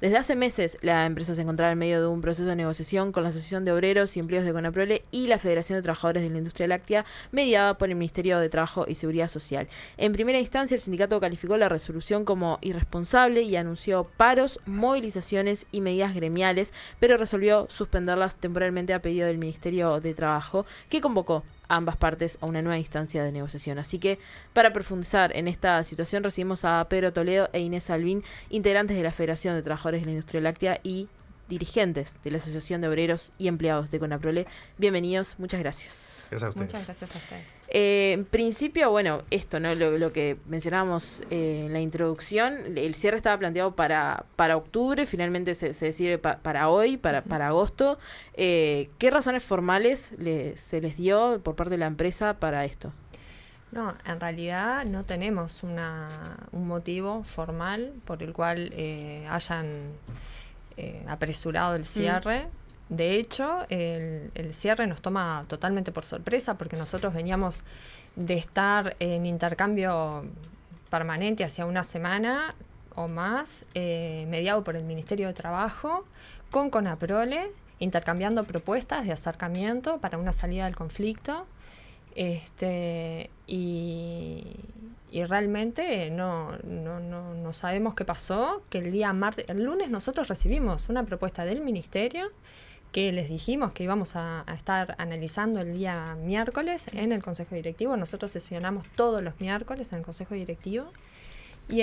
Desde hace meses, la empresa se encontraba en medio de un proceso de negociación con la Asociación de Obreros y Empleados de Conaprole y la Federación de Trabajadores de la Industria Láctea, mediada por el Ministerio de Trabajo y Seguridad Social. En primera instancia, el sindicato calificó la resolución como irresponsable y anunció paros, movilizaciones y medidas gremiales, pero resolvió suspenderlas temporalmente a pedido del Ministerio de Trabajo, que convocó a ambas partes a una nueva instancia de negociación. Así que, para profundizar en esta situación, recibimos a Pedro Toledo e Inés Albín, integrantes de la Federación de Trabajadores de la Industria Láctea y dirigentes de la Asociación de Obreros y Empleados de Conaprole. Bienvenidos, muchas gracias. Gracias a ustedes. Muchas gracias a ustedes. En principio, bueno, esto, ¿no? Lo que mencionábamos en la introducción, el cierre estaba planteado para octubre, finalmente se decide para hoy, para agosto. ¿Qué razones formales se les dio por parte de la empresa para esto? No, en realidad no tenemos un motivo formal por el cual hayan apresurado el cierre. De hecho, el cierre nos toma totalmente por sorpresa porque nosotros veníamos de estar en intercambio permanente hacia una semana o más, mediado por el Ministerio de Trabajo, con Conaprole, intercambiando propuestas de acercamiento para una salida del conflicto. Y realmente no sabemos qué pasó, que el lunes nosotros recibimos una propuesta del ministerio que les dijimos que íbamos a estar analizando el día miércoles en el Consejo Directivo. Nosotros sesionamos todos los miércoles en el Consejo Directivo y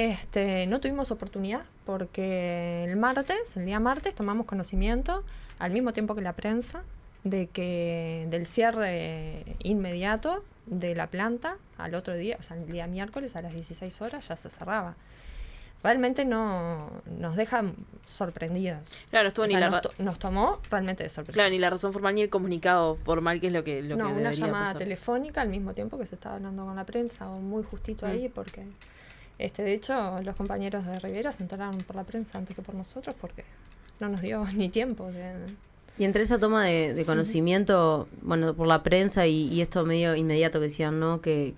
no tuvimos oportunidad porque el día martes, tomamos conocimiento al mismo tiempo que la prensa del cierre inmediato de la planta al otro día, o sea, el día miércoles a las 16 horas ya se cerraba. Realmente nos deja sorprendidos. Claro, nos tomó realmente de sorpresa. Claro, ni la razón formal ni el comunicado formal, que es lo que una llamada pasar. Telefónica al mismo tiempo que se estaba hablando con la prensa, o muy justito ahí, porque de hecho los compañeros de Rivera se enteraron por la prensa antes que por nosotros, porque no nos dio ni tiempo de... Y entre esa toma de conocimiento, bueno, por la prensa y esto medio inmediato que decían, ¿no? Que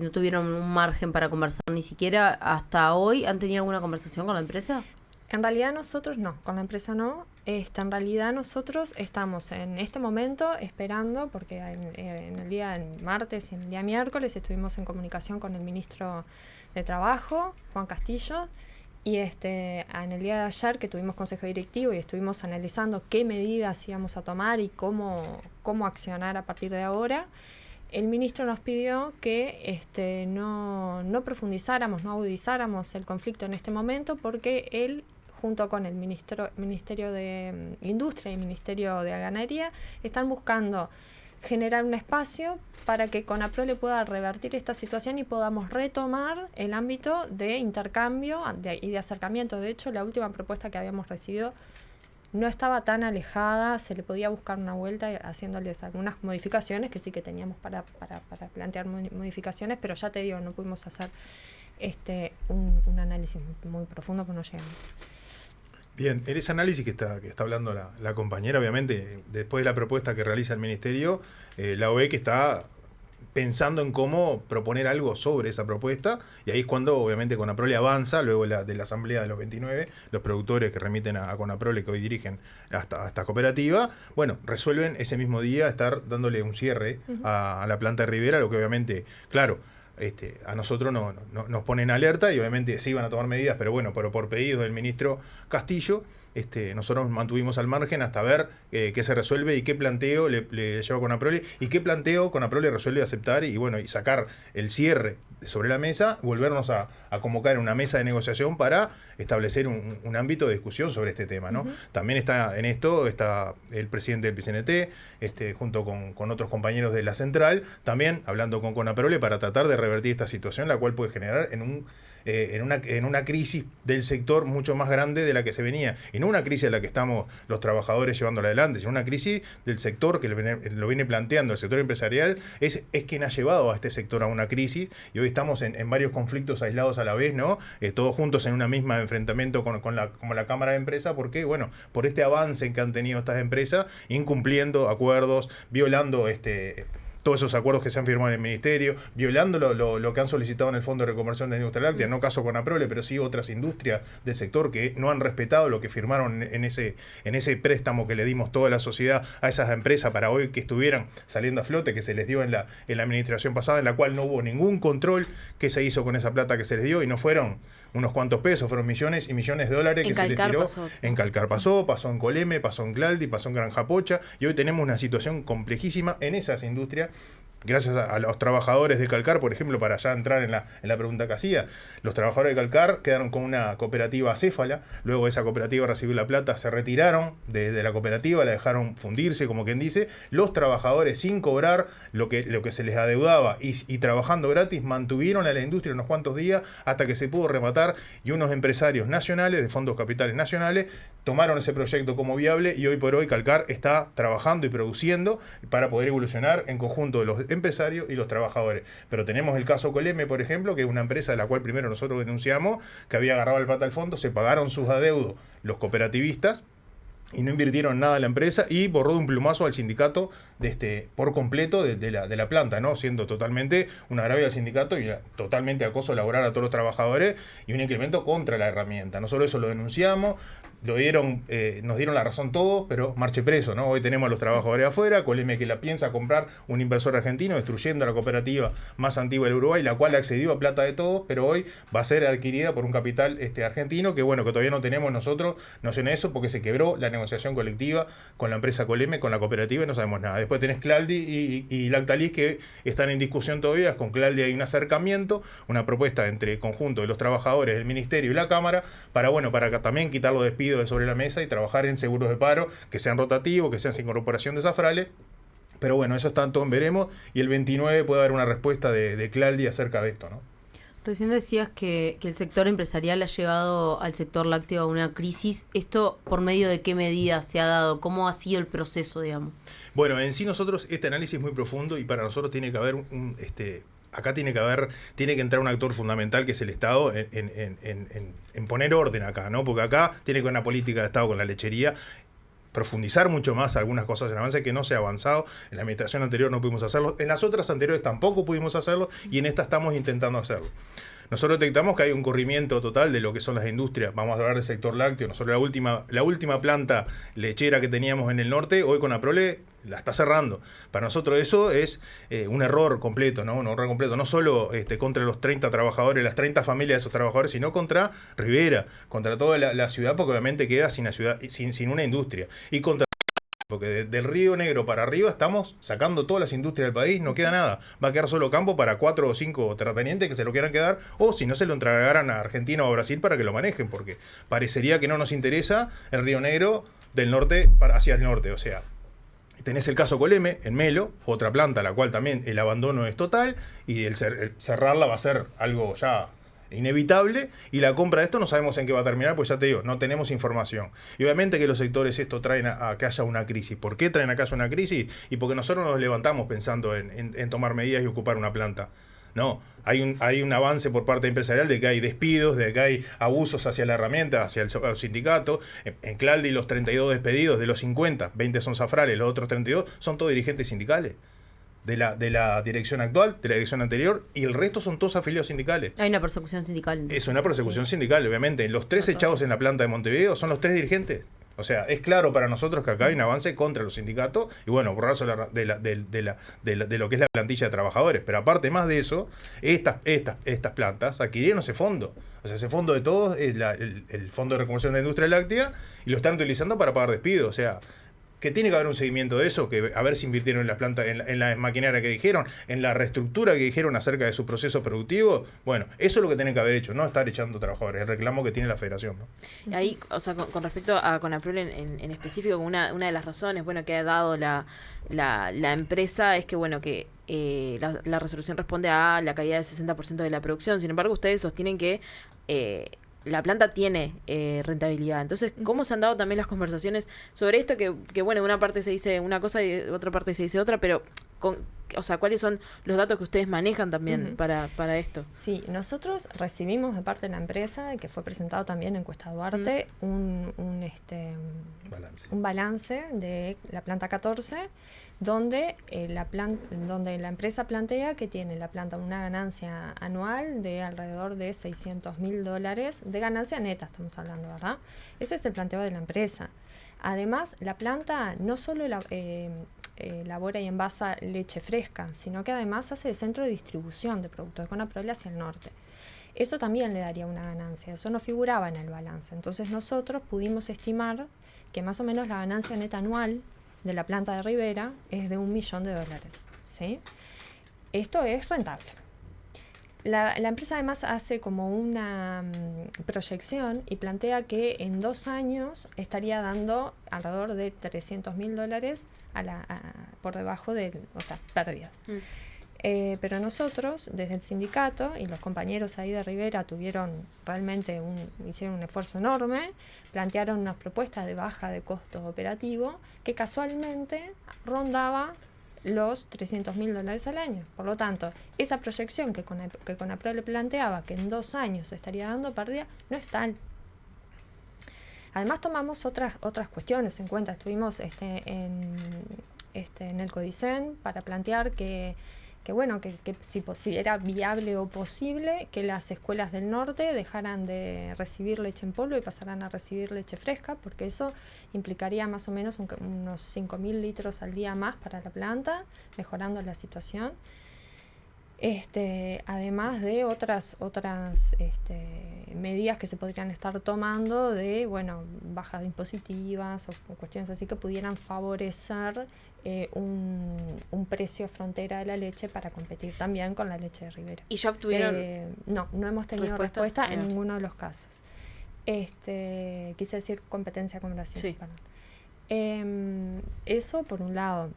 no tuvieron un margen para conversar ni siquiera hasta hoy, ¿han tenido alguna conversación con la empresa? En realidad nosotros no, con la empresa no. En realidad nosotros estamos en este momento esperando, porque en el día martes y en el día miércoles estuvimos en comunicación con el ministro de Trabajo, Juan Castillo, y en el día de ayer que tuvimos consejo directivo y estuvimos analizando qué medidas íbamos a tomar y cómo accionar a partir de ahora, el ministro nos pidió que no profundizáramos, no agudizáramos el conflicto en este momento, porque él, junto con el Ministerio de Industria y Ministerio de Ganadería, están buscando generar un espacio para que Conaprole pueda revertir esta situación y podamos retomar el ámbito de intercambio y de acercamiento. De hecho, la última propuesta que habíamos recibido no estaba tan alejada, se le podía buscar una vuelta haciéndoles algunas modificaciones, que sí que teníamos para plantear modificaciones, pero ya te digo, no pudimos hacer un análisis muy profundo, porque no llegamos. Bien, en ese análisis que está hablando la compañera, obviamente, después de la propuesta que realiza el Ministerio, la OE que está pensando en cómo proponer algo sobre esa propuesta, y ahí es cuando, obviamente, Conaprole avanza, luego de la asamblea de los 29, los productores que remiten a Conaprole, que hoy dirigen a esta cooperativa, bueno, resuelven ese mismo día estar dándole un cierre a la planta de Rivera, lo que obviamente, claro, a nosotros nos ponen alerta y obviamente se iban a tomar medidas, pero bueno, por pedido del ministro Castillo, nosotros nos mantuvimos al margen hasta ver qué se resuelve y qué planteo le lleva Conaprole y qué planteo Conaprole resuelve aceptar y bueno, y sacar el cierre sobre la mesa, volvernos a convocar en una mesa de negociación para establecer un ámbito de discusión sobre este tema, ¿no? También está en esto está el presidente del PCNT, junto con otros compañeros de la central, también hablando con Conaprole para tratar de revertir esta situación, la cual puede generar en una crisis del sector mucho más grande de la que se venía, y no una crisis en la que estamos los trabajadores llevándola adelante, sino una crisis del sector que lo viene planteando el sector empresarial, es quien ha llevado a este sector a una crisis, y hoy estamos en varios conflictos aislados a la vez, ¿no? Todos juntos en una misma enfrentamiento como la Cámara de Empresa, porque bueno, por este avance que han tenido estas empresas, incumpliendo acuerdos, violando todos esos acuerdos que se han firmado en el Ministerio, violando lo que han solicitado en el Fondo de Reconversión de la Industria Láctea, no caso con Aprole, pero sí otras industrias del sector que no han respetado lo que firmaron en ese préstamo que le dimos toda la sociedad a esas empresas para hoy que estuvieran saliendo a flote, que se les dio en la administración pasada, en la cual no hubo ningún control que se hizo con esa plata que se les dio, y no fueron unos cuantos pesos, fueron millones y millones de dólares que se les tiró. En Calcar pasó en Coleme, pasó en Claldi, pasó en Granja Pocha, y hoy tenemos una situación complejísima en esas industrias. Gracias a los trabajadores de Calcar, por ejemplo, para ya entrar en la pregunta que hacía, los trabajadores de Calcar quedaron con una cooperativa acéfala, luego esa cooperativa recibió la plata, se retiraron de la cooperativa, la dejaron fundirse, como quien dice, los trabajadores sin cobrar lo que se les adeudaba y trabajando gratis, mantuvieron a la industria unos cuantos días hasta que se pudo rematar, y unos empresarios nacionales, de fondos capitales nacionales, tomaron ese proyecto como viable, y hoy por hoy Calcar está trabajando y produciendo para poder evolucionar en conjunto de los empresarios y los trabajadores. Pero tenemos el caso Coleme, por ejemplo, que es una empresa de la cual primero nosotros denunciamos que había agarrado el plata al fondo, se pagaron sus adeudos los cooperativistas y no invirtieron nada en la empresa, y borró de un plumazo al sindicato por completo de la planta, ¿no? Siendo totalmente un agravio al sindicato y totalmente acoso laboral a todos los trabajadores y un incremento contra la herramienta. Nosotros eso lo denunciamos, nos dieron la razón todos, pero marche preso, ¿no? Hoy tenemos a los trabajadores afuera, Coleme que la piensa comprar un inversor argentino, destruyendo la cooperativa más antigua del Uruguay, la cual accedió a plata de todos, pero hoy va a ser adquirida por un capital argentino, que bueno, que todavía no tenemos nosotros noción de eso, porque se quebró la negociación colectiva con la empresa Coleme, con la cooperativa, y no sabemos nada. Después tenés Claldi y Lactalis, que están en discusión todavía. Con Claldi hay un acercamiento, una propuesta entre conjunto de los trabajadores, del Ministerio y la Cámara, para también quitar los despidos de sobre la mesa y trabajar en seguros de paro que sean rotativos, que sean sin incorporación de zafrales. Pero bueno, eso está todo en veremos, y el 29 puede haber una respuesta de Claldi acerca de esto, ¿no? Recién decías que el sector empresarial ha llegado al sector lácteo a una crisis. ¿Esto por medio de qué medidas se ha dado? ¿Cómo ha sido el proceso, digamos? Bueno, en sí nosotros, este análisis es muy profundo, y para nosotros tiene que haber acá tiene que entrar un actor fundamental, que es el Estado, en poner orden acá, ¿no? Porque acá tiene que haber una política de Estado con la lechería, profundizar mucho más algunas cosas en avance que no se ha avanzado. En la administración anterior no pudimos hacerlo, en las otras anteriores tampoco pudimos hacerlo, y en esta estamos intentando hacerlo. Nosotros detectamos que hay un corrimiento total de lo que son las industrias. Vamos a hablar del sector lácteo. Nosotros la última planta lechera que teníamos en el norte, hoy con Aprole la está cerrando. Para nosotros eso es un error completo, ¿no? Un error completo, no solo contra los 30 trabajadores, las 30 familias de esos trabajadores, sino contra Rivera, contra toda la ciudad, porque obviamente queda sin una industria. Y contra, porque del Río Negro para arriba estamos sacando todas las industrias del país, no queda nada. Va a quedar solo campo para 4 o 5 terratenientes que se lo quieran quedar, o si no, se lo entregaran a Argentina o a Brasil para que lo manejen, porque parecería que no nos interesa el Río Negro del norte hacia el norte. O sea, tenés el caso Coleme, en Melo, otra planta, la cual también el abandono es total, y el cerrarla va a ser algo ya inevitable, y la compra de esto no sabemos en qué va a terminar, pues ya te digo, no tenemos información. Y obviamente que los sectores esto traen a que haya una crisis. ¿Por qué traen a que haya una crisis? Y porque nosotros nos levantamos pensando en tomar medidas y ocupar una planta. No, hay un avance por parte empresarial de que hay despidos, de que hay abusos hacia la herramienta, hacia el sindicato. En Claldi los 32 despedidos, de los 50, 20 son zafrales, los otros 32 son todos dirigentes sindicales. De la dirección actual, de la dirección anterior, y el resto son todos afiliados sindicales. Hay una persecución sindical. Es una persecución sindical, obviamente. Los 3 echados en la planta de Montevideo son los 3 dirigentes. O sea, es claro para nosotros que acá hay un avance contra los sindicatos, y bueno, borrazo de lo que es la plantilla de trabajadores. Pero aparte más de eso, estas plantas adquirieron ese fondo. O sea, ese fondo de todos es el Fondo de Reconversión de la Industria Láctea, y lo están utilizando para pagar despidos. O sea, que tiene que haber un seguimiento de eso, que a ver si invirtieron en las plantas, en la maquinaria que dijeron, en la reestructura que dijeron acerca de su proceso productivo. Bueno, eso es lo que tienen que haber hecho, no estar echando trabajadores, el reclamo que tiene la federación, ¿no? Y ahí, o sea, con respecto a Conaprole en específico, una de las razones, bueno, que ha dado la empresa es que, bueno, que la resolución responde a la caída del 60% de la producción. Sin embargo, ustedes sostienen que la planta tiene rentabilidad. Entonces, ¿cómo se han dado también las conversaciones sobre esto? Que bueno, de una parte se dice una cosa y de otra parte se dice otra, pero o sea, ¿cuáles son los datos que ustedes manejan también para esto? Sí, nosotros recibimos de parte de la empresa, que fue presentado también en Cuesta Duarte, un un balance de la planta 14, donde la empresa plantea que tiene la planta una ganancia anual de alrededor de $600.000 de ganancia neta, estamos hablando, ¿verdad? Ese es el planteo de la empresa. Además, la planta no solo elabora y envasa leche fresca, sino que además hace de centro de distribución de productos de Conaprole hacia el norte. Eso también le daría una ganancia, eso no figuraba en el balance. Entonces nosotros pudimos estimar que más o menos la ganancia neta anual de la planta de Rivera es de $1 millón, ¿sí? Esto es rentable. La empresa además hace como una proyección y plantea que en 2 años estaría dando alrededor de $300.000 por debajo de, pérdidas. Pero nosotros, desde el sindicato, y los compañeros ahí de Rivera hicieron un esfuerzo enorme, plantearon unas propuestas de baja de costo operativo que casualmente rondaba los $300.000 al año. Por lo tanto, esa proyección que Conaprole planteaba que en 2 años se estaría dando pérdida, no es tal. Además tomamos otras cuestiones en cuenta. Estuvimos en el Codicen para plantear que si era viable o posible que las escuelas del norte dejaran de recibir leche en polvo y pasaran a recibir leche fresca, porque eso implicaría más o menos unos 5.000 litros al día más para la planta, mejorando la situación. Además de otras medidas que se podrían estar tomando de, bajas impositivas o cuestiones así que pudieran favorecer un precio frontera de la leche para competir también con la leche de Rivera. ¿Y ya obtuvieron? No hemos tenido respuesta en ninguno de los casos. Quise decir competencia con Brasil. Sí. Eso por un lado.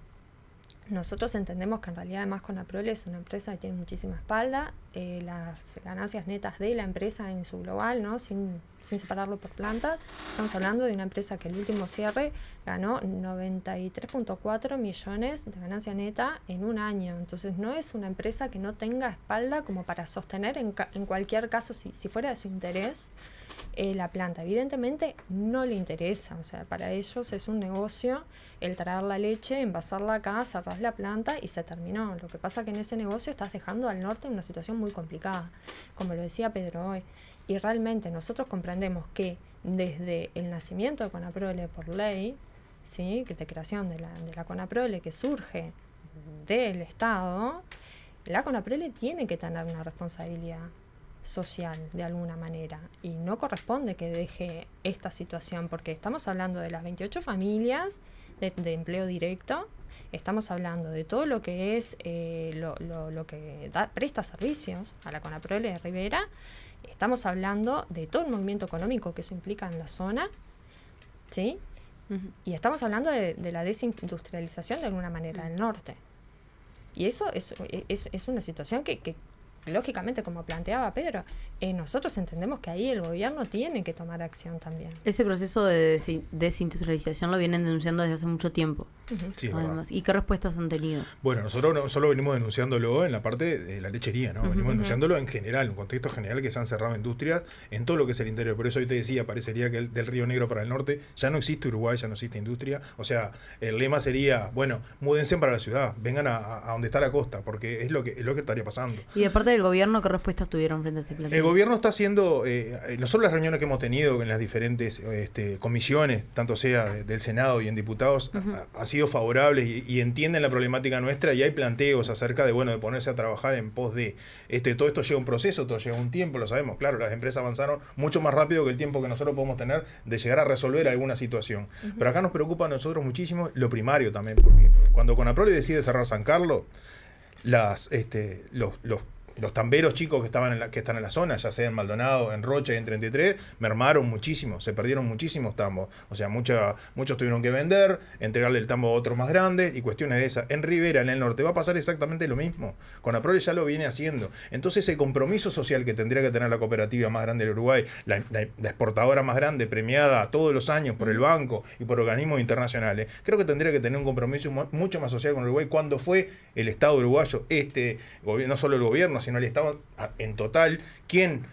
Nosotros entendemos que en realidad además Conaprole es una empresa que tiene muchísima espalda, las ganancias netas de la empresa en su global, ¿no? sin separarlo por plantas, estamos hablando de una empresa que el último cierre ganó 93.4 millones de ganancia neta en un año. Entonces no es una empresa que no tenga espalda como para sostener en cualquier caso, si fuera de su interés, la planta. Evidentemente no le interesa, o sea, para ellos es un negocio el traer la leche, envasarla acá, cerrar la planta y se terminó. Lo que pasa que en ese negocio estás dejando al norte en una situación muy complicada, como lo decía Pedro hoy. Y realmente nosotros comprendemos que desde el nacimiento de Conaprole por ley, ¿sí?, que de creación de la Conaprole que surge del Estado, la Conaprole tiene que tener una responsabilidad social de alguna manera y no corresponde que deje esta situación, porque estamos hablando de las 28 familias de empleo directo, estamos hablando de todo lo que es lo que presta servicios a la Conaprole de Rivera, estamos hablando de todo el movimiento económico que eso implica en la zona, ¿sí? Uh-huh. Y estamos hablando de la desindustrialización de alguna manera del norte. Y eso es una situación que lógicamente, como planteaba Pedro, nosotros entendemos que ahí el gobierno tiene que tomar acción también. Ese proceso de desindustrialización lo vienen denunciando desde hace mucho tiempo. Uh-huh. Sí, además. ¿Y qué respuestas han tenido? Bueno, nosotros no solo venimos denunciándolo en la parte de la lechería, ¿no? Venimos Uh-huh. denunciándolo en general, en un contexto general que se han cerrado industrias en todo lo que es el interior. Por eso hoy te decía, parecería que del Río Negro para el norte ya no existe Uruguay, ya no existe industria. O sea, el lema sería, múdense para la ciudad, vengan a donde está la costa, porque es lo que estaría pasando. Y de parte del gobierno, ¿qué respuestas tuvieron frente a este planteo? El gobierno está haciendo, nosotros las reuniones que hemos tenido en las diferentes comisiones, tanto sea del Senado y en diputados, uh-huh, ha sido favorable y entienden la problemática nuestra y hay planteos acerca de ponerse a trabajar en pos de todo esto lleva un proceso, todo lleva un tiempo, lo sabemos, claro, las empresas avanzaron mucho más rápido que el tiempo que nosotros podemos tener de llegar a resolver alguna situación. Uh-huh. Pero acá nos preocupa a nosotros muchísimo lo primario también, porque cuando Conaprole decide cerrar San Carlos, los tamberos chicos que están en la zona, ya sea en Maldonado, en Rocha y en 33, mermaron muchísimo, se perdieron muchísimos tambos. O sea, muchos tuvieron que vender, entregarle el tambo a otros más grandes y cuestiones de esas. En Rivera, en el norte, va a pasar exactamente lo mismo. Conaprole ya lo viene haciendo. Entonces, ese compromiso social que tendría que tener la cooperativa más grande del Uruguay, la exportadora más grande, premiada todos los años por el banco y por organismos internacionales, creo que tendría que tener un compromiso mucho más social con Uruguay cuando fue el Estado uruguayo, no solo el gobierno, sino al Estado en total, quien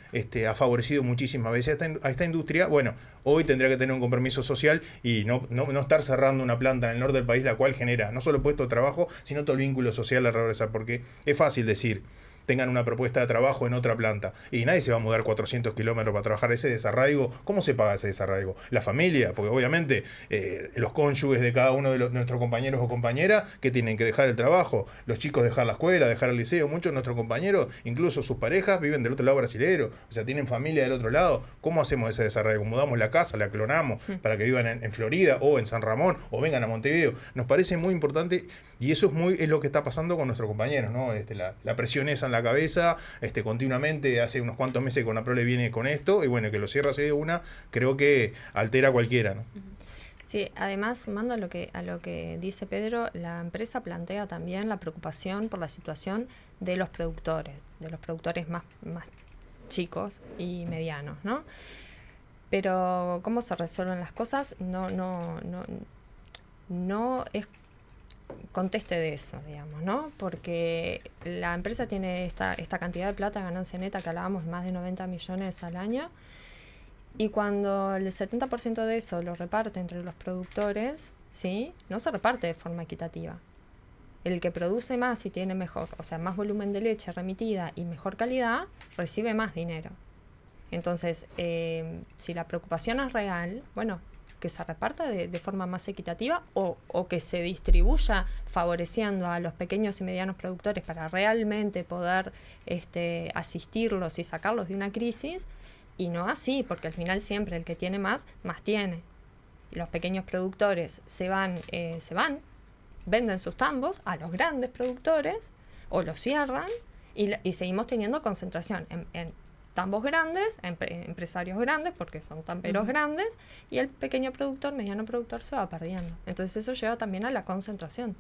ha favorecido muchísimas veces a esta industria, bueno, hoy tendría que tener un compromiso social y no estar cerrando una planta en el norte del país, la cual genera no solo puestos de trabajo, sino todo el vínculo social alrededor de esa, porque es fácil decir, tengan una propuesta de trabajo en otra planta. Y nadie se va a mudar 400 kilómetros para trabajar. Ese desarraigo, ¿cómo se paga ese desarraigo? La familia, porque obviamente los cónyuges de cada uno de nuestros compañeros o compañeras que tienen que dejar el trabajo, los chicos dejar la escuela, dejar el liceo, muchos de nuestros compañeros, incluso sus parejas, viven del otro lado brasilero, o sea, tienen familia del otro lado. ¿Cómo hacemos ese desarraigo? Mudamos la casa, la clonamos para que vivan en Florida o en San Ramón o vengan a Montevideo. Nos parece muy importante y eso es lo que está pasando con nuestros compañeros, ¿no? La presión esa en la cabeza, continuamente, hace unos cuantos meses que Conaprole viene con esto, y bueno, que lo cierra así de una, creo que altera a cualquiera, ¿no? Sí, además, sumando a lo que dice Pedro, la empresa plantea también la preocupación por la situación de los productores más chicos y medianos, ¿no? Pero cómo se resuelven las cosas no es conteste de eso, digamos, ¿no? Porque la empresa tiene esta cantidad de plata, ganancia neta, que hablábamos, más de 90 millones al año, y cuando el 70% de eso lo reparte entre los productores, ¿sí? No se reparte de forma equitativa. El que produce más y tiene mejor, o sea, más volumen de leche remitida y mejor calidad, recibe más dinero. Entonces, si la preocupación es real, bueno, que se reparta de forma más equitativa o que se distribuya favoreciendo a los pequeños y medianos productores para realmente poder asistirlos y sacarlos de una crisis, y no así, porque al final siempre el que tiene más tiene. Y los pequeños productores se van, venden sus tambos a los grandes productores o los cierran y seguimos teniendo concentración en tambos grandes, empresarios grandes, porque son tamperos grandes, y el pequeño productor, mediano productor, se va perdiendo. Entonces eso lleva también a la concentración.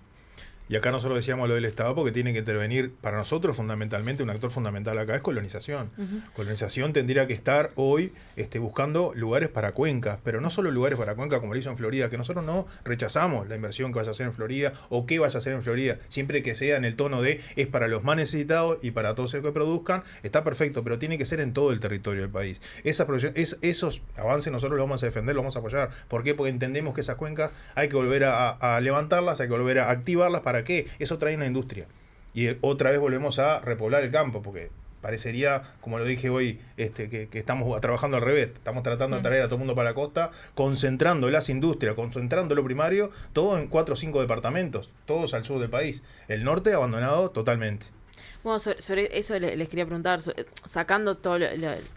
Y acá nosotros decíamos lo del Estado porque tiene que intervenir, para nosotros fundamentalmente, un actor fundamental acá es colonización. Colonización tendría que estar hoy buscando lugares para cuencas, pero no solo lugares para cuencas como lo hizo en Florida, que nosotros no rechazamos la inversión que vaya a hacer en Florida o que vaya a hacer en Florida, siempre que sea en el tono de es para los más necesitados y para todos los que produzcan, está perfecto, pero tiene que ser en todo el territorio del país. Esos avances nosotros los vamos a defender, los vamos a apoyar. ¿Por qué? Porque entendemos que esas cuencas hay que volver a levantarlas, hay que volver a activarlas. ¿Para qué? Eso trae una industria. Y otra vez volvemos a repoblar el campo, porque parecería, como lo dije hoy, que estamos trabajando al revés. Estamos tratando de traer a todo el mundo para la costa, concentrando las industrias, concentrando lo primario, todo en 4 o 5 departamentos, todos al sur del país. El norte abandonado totalmente. Bueno, sobre eso les quería preguntar, sacando todo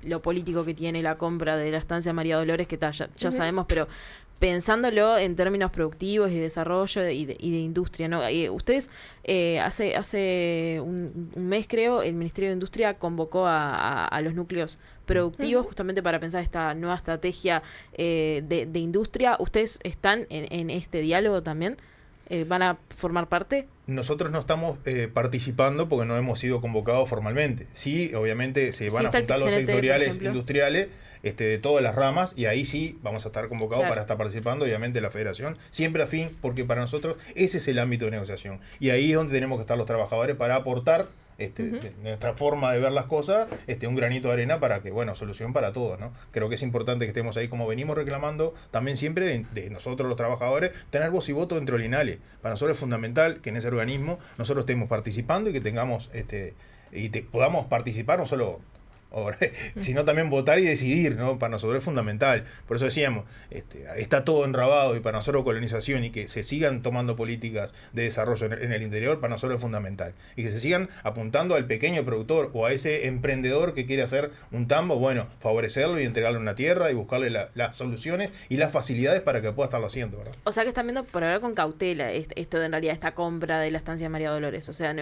lo político que tiene la compra de la estancia María Dolores, que ya sabemos, pero pensándolo en términos productivos y de desarrollo y de industria, ¿no? Ustedes, hace un mes, creo, el Ministerio de Industria convocó a los núcleos productivos justamente para pensar esta nueva estrategia de industria. ¿Ustedes están en este diálogo también? ¿Van a formar parte? Nosotros no estamos participando porque no hemos sido convocados formalmente. Sí, obviamente se van a juntar los sectoriales industriales de todas las ramas, y ahí sí vamos a estar convocados para estar participando, obviamente, la federación, siempre a fin, porque para nosotros ese es el ámbito de negociación. Y ahí es donde tenemos que estar los trabajadores para aportar nuestra forma de ver las cosas, un granito de arena para que, solución para todos, ¿no? Creo que es importante que estemos ahí, como venimos reclamando también siempre de nosotros los trabajadores, tener voz y voto dentro del INALE. Para nosotros es fundamental que en ese organismo nosotros estemos participando y que tengamos podamos participar no solo sino también votar y decidir, ¿no? Para nosotros es fundamental. Por eso decíamos, está todo enrabado, y para nosotros colonización y que se sigan tomando políticas de desarrollo en el interior, para nosotros es fundamental. Y que se sigan apuntando al pequeño productor o a ese emprendedor que quiere hacer un tambo, favorecerlo y entregarle una tierra y buscarle las soluciones y las facilidades para que pueda estarlo haciendo, ¿verdad? O sea que están viendo por hablar con cautela esto de, en realidad, esta compra de la estancia María Dolores. O sea,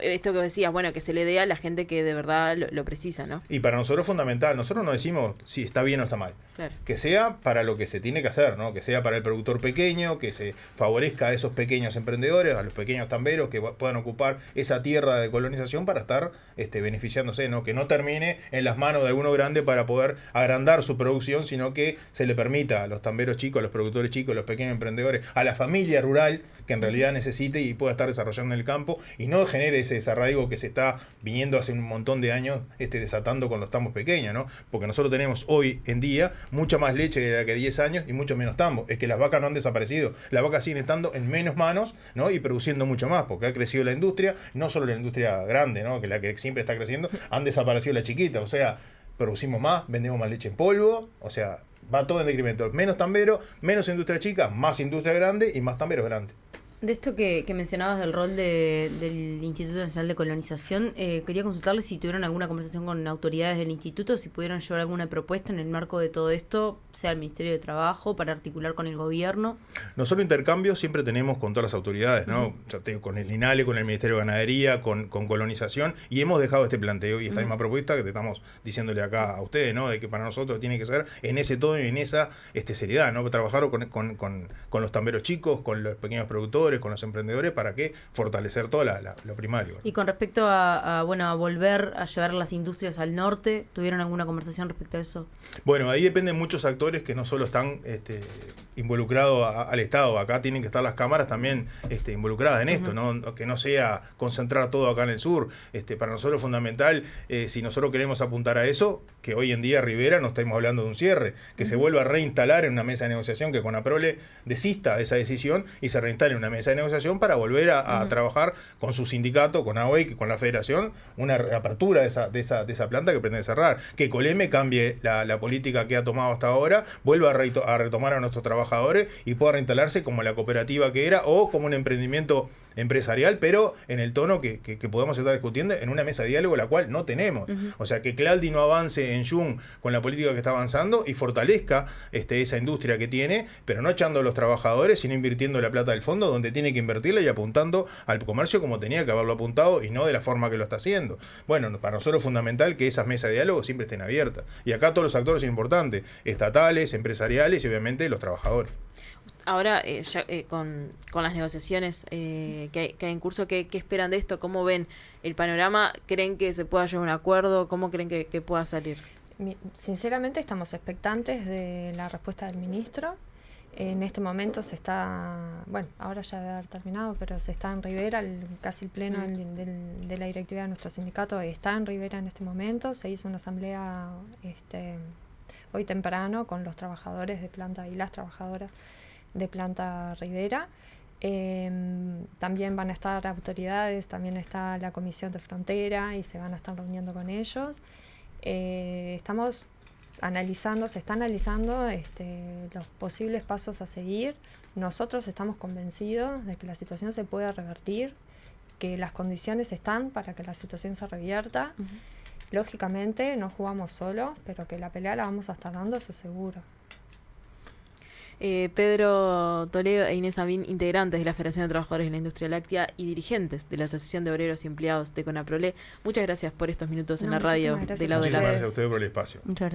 esto que decías, que se le dé a la gente que de verdad lo precisa, empresa, ¿no? Y para nosotros es fundamental. Nosotros no decimos si está bien o está mal. Claro. Que sea para lo que se tiene que hacer, ¿no? Que sea para el productor pequeño, que se favorezca a esos pequeños emprendedores, a los pequeños tamberos que puedan ocupar esa tierra de colonización para estar beneficiándose, ¿no? Que no termine en las manos de alguno grande para poder agrandar su producción, sino que se le permita a los tamberos chicos, a los productores chicos, a los pequeños emprendedores, a la familia rural que en realidad necesite y pueda estar desarrollando en el campo y no genere ese desarraigo que se está viniendo hace un montón de años desatando con los tambos pequeños, ¿no? Porque nosotros tenemos hoy en día mucha más leche de la que 10 años y mucho menos tambo. Es que las vacas no han desaparecido, las vacas siguen estando en menos manos, ¿no? Y produciendo mucho más, porque ha crecido la industria, no solo la industria grande, ¿no? Que la que siempre está creciendo, han desaparecido la chiquita, o sea, producimos más, vendemos más leche en polvo, o sea, va todo en decremento, menos tambero, menos industria chica, más industria grande y más tamberos grandes. De esto que mencionabas del rol del Instituto Nacional de Colonización, quería consultarle si tuvieron alguna conversación con autoridades del instituto, si pudieron llevar alguna propuesta en el marco de todo esto, sea el Ministerio de Trabajo, para articular con el gobierno. Nosotros intercambios siempre tenemos con todas las autoridades, ¿no? Ya te digo, con el INALE, con el Ministerio de Ganadería, con Colonización, y hemos dejado este planteo y esta misma propuesta que te estamos diciéndole acá a ustedes, ¿no? De que para nosotros tiene que ser en ese tono y en esa seriedad, ¿no? Trabajar con los tamberos chicos, con los pequeños productores, con los emprendedores, para que fortalecer todo lo primario, ¿no? Y con respecto a volver a llevar las industrias al norte, ¿tuvieron alguna conversación respecto a eso? Bueno, ahí dependen muchos actores que no solo están involucrados al Estado, acá tienen que estar las cámaras también involucradas en esto, ¿no? Que no sea concentrar todo acá en el sur. Para nosotros es fundamental, si nosotros queremos apuntar a eso, que hoy en día Rivera no estamos hablando de un cierre, que se vuelva a reinstalar en una mesa de negociación, que Conaprole desista de esa decisión y se reinstale en una mesa de negociación para volver a trabajar con su sindicato, con AOEC, con la federación, una reapertura de esa planta que pretende cerrar, que Coleme cambie la política que ha tomado hasta ahora, vuelva a retomar a nuestros trabajadores y pueda reinstalarse como la cooperativa que era o como un emprendimiento empresarial, pero en el tono que podemos estar discutiendo en una mesa de diálogo, la cual no tenemos. O sea, que Claldi no avance en Jun con la política que está avanzando y fortalezca esa industria que tiene, pero no echando a los trabajadores, sino invirtiendo la plata del fondo donde tiene que invertirla y apuntando al comercio como tenía que haberlo apuntado y no de la forma que lo está haciendo. Bueno, para nosotros es fundamental que esas mesas de diálogo siempre estén abiertas. Y acá todos los actores son importantes, estatales, empresariales y obviamente los trabajadores. Ahora, con las negociaciones que hay en curso, ¿qué esperan de esto? ¿Cómo ven el panorama? ¿Creen que se pueda llegar a un acuerdo? ¿Cómo creen que pueda salir? Sinceramente estamos expectantes de la respuesta del ministro. En este momento se está, bueno, ahora ya debe haber terminado, pero se está en Rivera, casi el pleno de la directividad de nuestro sindicato está en Rivera en este momento. Se hizo una asamblea hoy temprano con los trabajadores de planta y las trabajadoras de planta Rivera. También van a estar autoridades, también está la Comisión de Frontera y se van a estar reuniendo con ellos. Estamos analizando, se está analizando los posibles pasos a seguir. Nosotros estamos convencidos de que la situación se puede revertir, que las condiciones están para que la situación se revierta. Lógicamente no jugamos solos, pero que la pelea la vamos a estar dando, eso seguro. Pedro Toledo e Inés Avín, integrantes de la Federación de Trabajadores de la Industria Láctea y dirigentes de la Asociación de Obreros y Empleados de Conaprole, muchas gracias por estos minutos en la radio Muchísimas del lado de la Muchísimas gracias a ustedes por el espacio. Muchas gracias.